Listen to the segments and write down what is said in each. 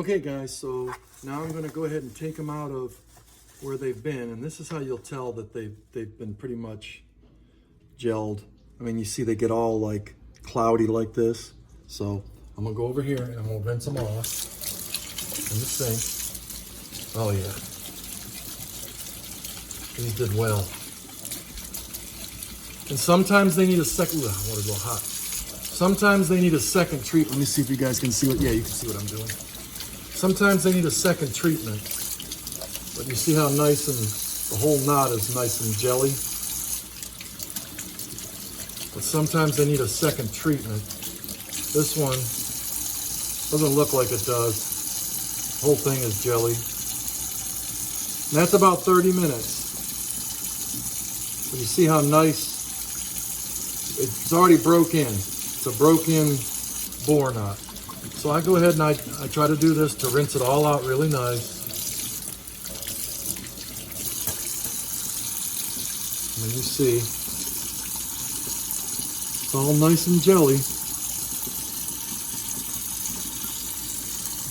Okay guys, so now I'm going to go ahead and take them out of where they've been, and this is how you'll tell that they've been pretty much gelled. I mean, you see they get all like cloudy like this. So I'm gonna go over here and I'm gonna rinse them off in the sink. Oh yeah, these did well. And sometimes they need a second. Ooh, I want to go hot. Sometimes they need a second treatment. Let me see if you guys can see what. Yeah, you can see what I'm doing. Sometimes they need a second treatment. But you see how nice and the whole knot is nice and jelly. But sometimes they need a second treatment. This one doesn't look like it does. The whole thing is jelly. And that's about 30 minutes. But you see how nice, it's already broke in. It's a broken boar knot. So I go ahead and I try to do this to rinse it all out really nice. And you see, it's all nice and jelly. Let's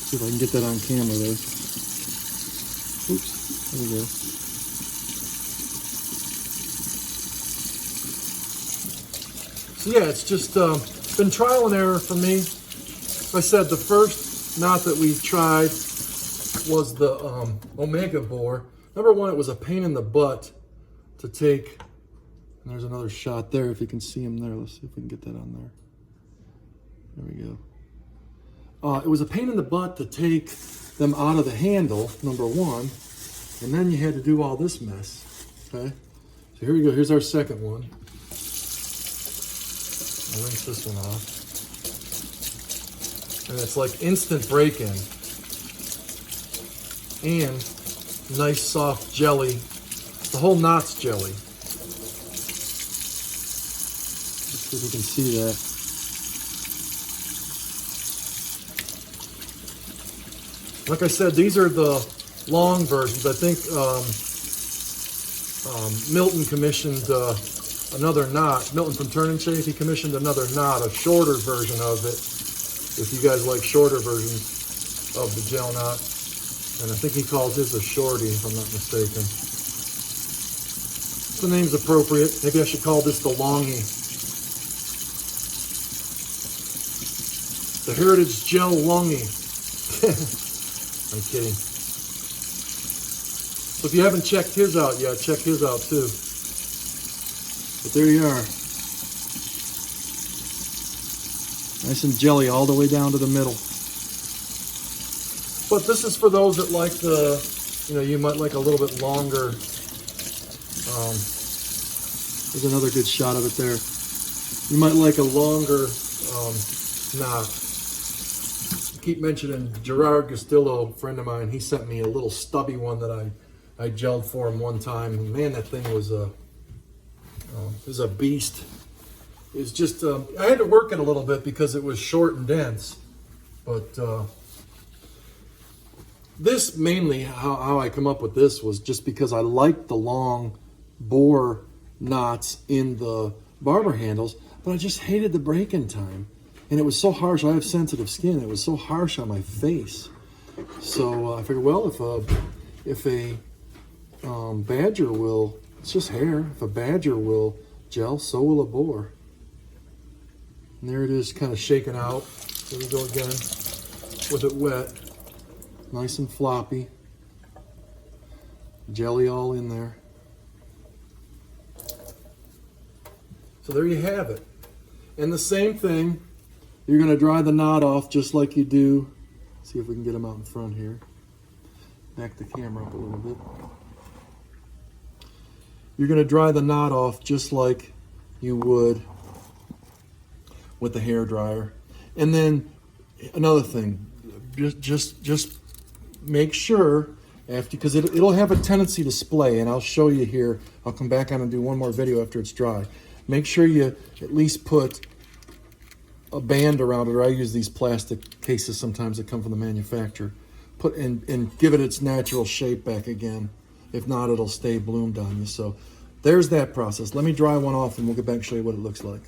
see if I can get that on camera there. Oops, there we go. So yeah, it's just been trial and error for me. Like I said, the first knot that we tried was the Omega boar. Number one, it was a pain in the butt to take. And there's another shot there, if you can see him there. Let's see if we can get that on there. There we go. It was a pain in the butt to take them out of the handle, number one. And then you had to do all this mess, okay? So here we go, here's our second one. I'll rinse this one off. And it's like instant break-in. And nice soft jelly. The whole knot's jelly. Let's see if you can see that. Like I said, these are the long versions. I think Milton commissioned another knot. Milton from Turn and Shave, he commissioned another knot, a shorter version of it. If you guys like shorter versions of the gel knot. And I think he calls his a shorty, if I'm not mistaken. The name's appropriate. Maybe I should call this the longy. The Heritage Gel Longy. I'm kidding. So if you haven't checked his out yet, check his out too. But there you are. Nice and jelly all the way down to the middle. But this is for those that like the, you might like a little bit longer. There's another good shot of it there. You might like a longer knot. Keep mentioning Gerard Gastillo, a friend of mine. He sent me a little stubby one that I gelled for him one time. And man, that thing was a beast. It's just I had to work it a little bit because it was short and dense. But this mainly, how I come up with this was just because I liked the long boar knots in the barber handles, but I just hated the break-in time. And it was so harsh. I have sensitive skin. It was so harsh on my face. So I figured, well, if a badger will, it's just hair. If a badger will gel, so will a boar. And there it is, kind of shaken out. Here we go again, with it wet, nice and floppy, jelly all in there. So there you have it. And the same thing. You're going to dry the knot off just like you do. See if we can get them out in front here. Back the camera up a little bit. You're going to dry the knot off just like you would with the hair dryer. And then another thing, just make sure after, because it'll have a tendency to splay, and I'll show you here. I'll come back on and do one more video after it's dry. Make sure you at least put a band around it, or I use these plastic cases sometimes that come from the manufacturer. Put and give it its natural shape back again. If not, it'll stay bloomed on you. So there's that process. Let me dry one off and we'll get back and show you what it looks like.